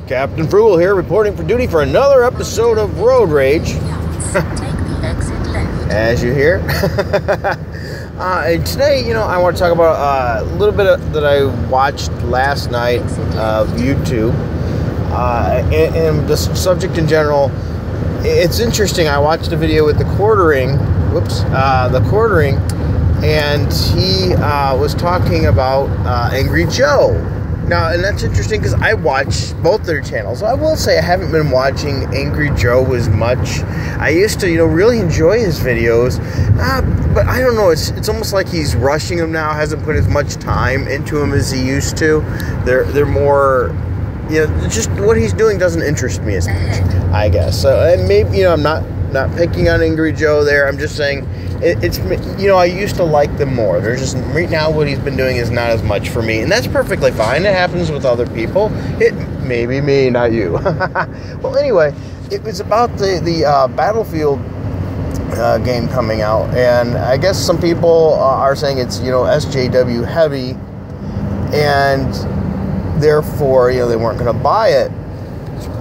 Captain Frugal here, reporting for duty for another episode of Road Rage. As you hear. And today, I want to talk about a little bit that I watched last night of YouTube. And the subject in general, it's interesting. I watched a video with the quartering, and he was talking about Angry Joe. Now, and that's interesting because I watch both their channels. I will say I haven't been watching Angry Joe as much. I used to, really enjoy his videos, but I don't know. It's almost like he's rushing them now. Hasn't put as much time into them as he used to. They're more, just what he's doing doesn't interest me as much, I guess. So, and maybe I'm not picking on Angry Joe there. I'm just saying. It's I used to like them more. There's just right now what he's been doing is not as much for me, and that's perfectly fine. It happens with other people. It may be me, not you. Well, anyway, it was about the Battlefield game coming out, and I guess some people are saying it's SJW heavy, and therefore they weren't going to buy it.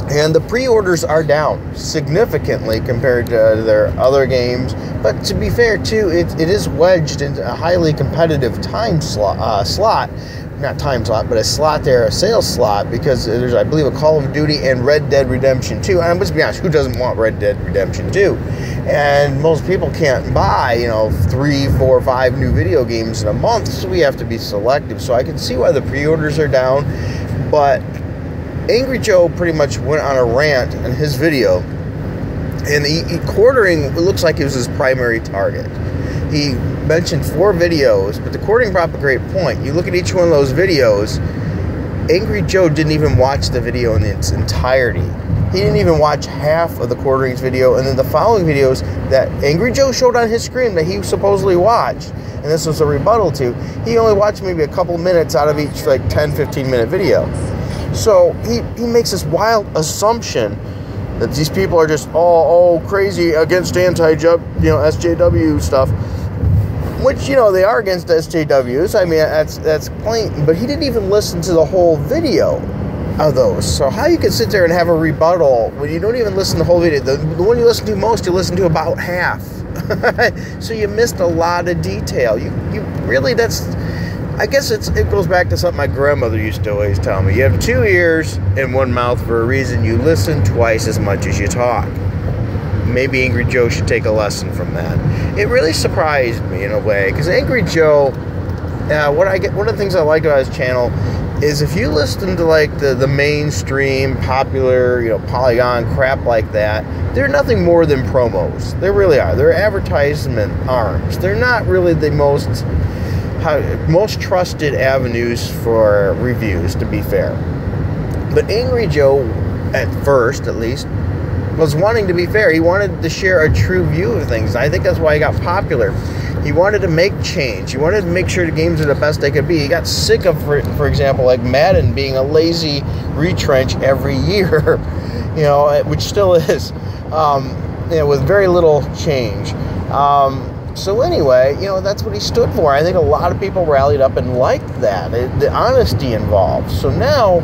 And the pre-orders are down significantly compared to their other games. But to be fair, too, it is wedged into a highly competitive time slot. Not time slot, but a slot there, a sales slot, because there's, I believe, a Call of Duty and Red Dead Redemption 2. And let's be honest, who doesn't want Red Dead Redemption 2? And most people can't buy, 3, 4, 5 new video games in a month, so we have to be selective. So I can see why the pre-orders are down, but Angry Joe pretty much went on a rant in his video, and quartering, it looks like it was his primary target. He mentioned 4 videos, but the quartering brought up a great point. You look at each one of those videos, Angry Joe didn't even watch the video in its entirety. He didn't even watch half of the quartering's video, and then the following videos that Angry Joe showed on his screen that he supposedly watched, and this was a rebuttal to, he only watched maybe a couple minutes out of each 10-15 minute video. So he makes this wild assumption that these people are just all crazy against SJW stuff, which they are against SJWs. I mean, that's plain. But he didn't even listen to the whole video of those. So how you can sit there and have a rebuttal when you don't even listen to the whole video? The one you listen to most, you listen to about half. So you missed a lot of detail. You really, I guess it goes back to something my grandmother used to always tell me. You have 2 ears and 1 mouth for a reason. You listen twice as much as you talk. Maybe Angry Joe should take a lesson from that. It really surprised me in a way, because Angry Joe, one of the things I like about his channel is if you listen to the mainstream popular Polygon crap like that, they're nothing more than promos. They really are. They're advertisement arms. They're not really the most trusted avenues for reviews, to be fair. But Angry Joe, at first at least, was wanting to be fair. He wanted to share a true view of things. I think that's why he got popular. He wanted to make change. He wanted to make sure the games are the best they could be. He got sick of, for example, Madden being a lazy retrench every year, which still is, with very little change. So anyway, that's what he stood for. I think a lot of people rallied up and liked that, the honesty involved. So now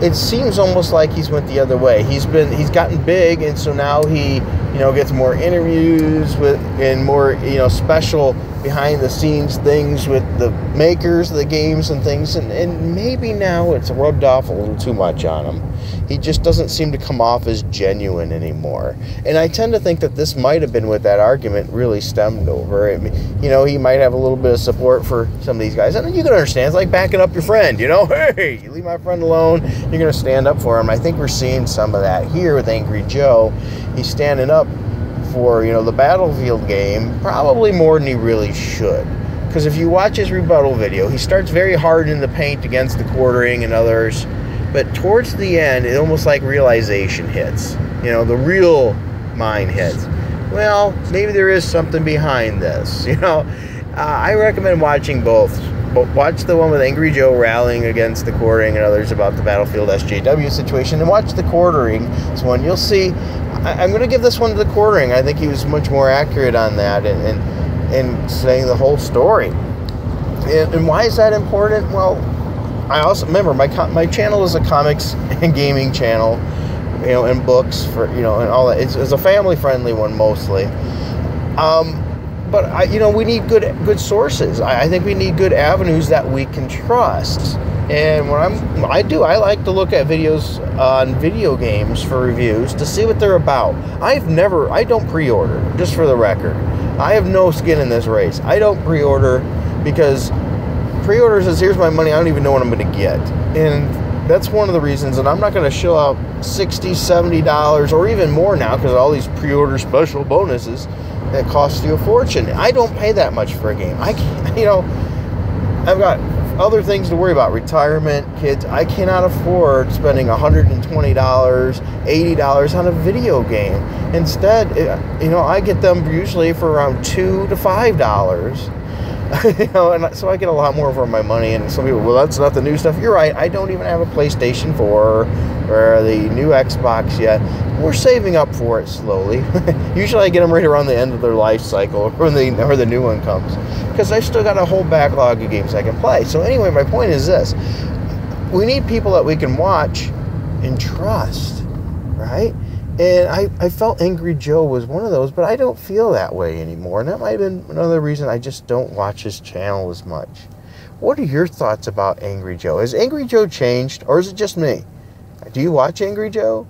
it seems almost like he's went the other way. He's gotten big, and so now he, gets more interviews and more, special behind the scenes things with the makers of the games and things, and maybe now it's rubbed off a little too much on him. He just doesn't seem to come off as genuine anymore. And I tend to think that this might have been what that argument really stemmed over. I mean, he might have a little bit of support for some of these guys. And you can understand, it's like backing up your friend, Hey, you leave my friend alone, you're going to stand up for him. I think we're seeing some of that here with Angry Joe. He's standing up for, the Battlefield game, probably more than he really should. Because if you watch his rebuttal video, he starts very hard in the paint against the quartering and others. But towards the end, it almost like realization hits. The real mind hits. Well, maybe there is something behind this. I recommend watching both. Watch the one with Angry Joe rallying against the quartering and others about the Battlefield SJW situation, and watch the quartering one. You'll see. I'm going to give this one to the quartering. I think he was much more accurate on that and saying the whole story. And why is that important? Well, I also remember my channel is a comics and gaming channel, you know, and books for, you know, and all that. It's a family friendly one mostly. But you know, we need good sources. I think we need good avenues that we can trust. And when I like to look at videos on video games for reviews to see what they're about. I don't pre-order, just for the record. I have no skin in this race. I don't pre-order because pre-order says, here's my money, I don't even know what I'm going to get. And that's one of the reasons, and I'm not going to shell out $60, $70 or even more now because of all these pre-order special bonuses that cost you a fortune. I don't pay that much for a game. You know, I've got other things to worry about, retirement, kids. I cannot afford spending $120, $80 on a video game. Instead, you know, I get them usually for around $2 to $5. You know, and so I get a lot more for my money. And some people, well, that's not the new stuff. You're right. I don't even have a PlayStation 4 or the new Xbox yet. We're saving up for it slowly. Usually I get them right around the end of their life cycle or the new one comes, because I still got a whole backlog of games I can play. So anyway, my point is this: we need people that we can watch and trust, right? And I felt Angry Joe was one of those, but I don't feel that way anymore. And that might have been another reason I just don't watch his channel as much. What are your thoughts about Angry Joe? Has Angry Joe changed, or is it just me? Do you watch Angry Joe?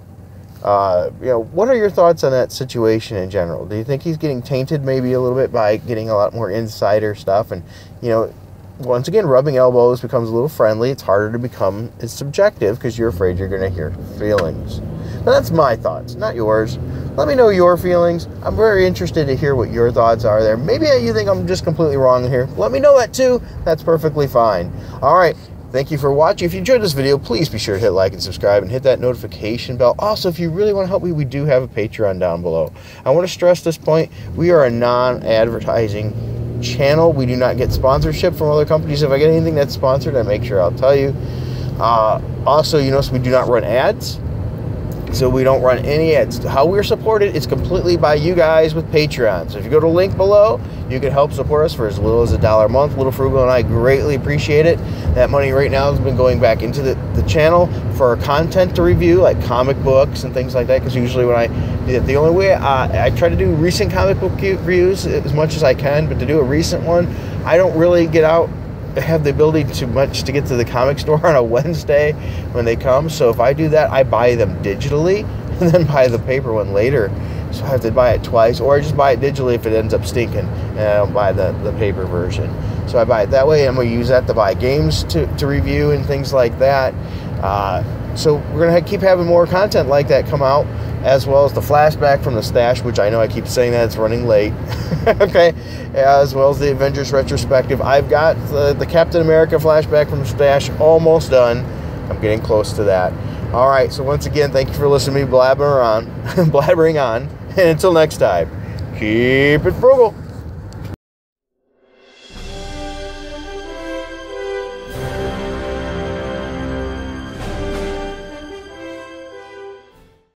You know, what are your thoughts on that situation in general? Do you think he's getting tainted maybe a little bit by getting a lot more insider stuff? And, you know, once again, rubbing elbows becomes a little friendly. It's harder to become subjective because you're afraid you're going to hear feelings. But that's my thoughts, not yours. Let me know your feelings. I'm very interested to hear what your thoughts are there. Maybe you think I'm just completely wrong here. Let me know that too. That's perfectly fine. All right. Thank you for watching. If you enjoyed this video, please be sure to hit like and subscribe and hit that notification bell. Also, if you really want to help me, we do have a Patreon down below. I want to stress this point. We are a non-advertising channel. We do not get sponsorship from other companies. If I get anything that's sponsored, I make sure I'll tell you. Also, you notice we do not run ads. So we don't run any ads. How we're supported is completely by you guys with Patreon. So if you go to the link below, you can help support us for as little as $1 a month. Little Frugal and I greatly appreciate it. That money right now has been going back into the channel for our content to review, like comic books and things like that. Because usually when I do that, the only way I try to do recent comic book reviews as much as I can, but to do a recent one, I don't really get out, have the ability to get to the comic store on a Wednesday when they come. So if I do that, I buy them digitally and then buy the paper one later. So I have to buy it twice, or I just buy it digitally if it ends up stinking, and I don't buy the paper version. So I buy it that way, and we use that to buy games to review and things like that. So we're going to keep having more content like that come out, as well as the flashback from the stash, which I know I keep saying that it's running late. Okay, as well as the Avengers retrospective. I've got the Captain America flashback from the stash almost done. I'm getting close to that. All right, so once again, thank you for listening to me blabbering on. And until next time, keep it frugal.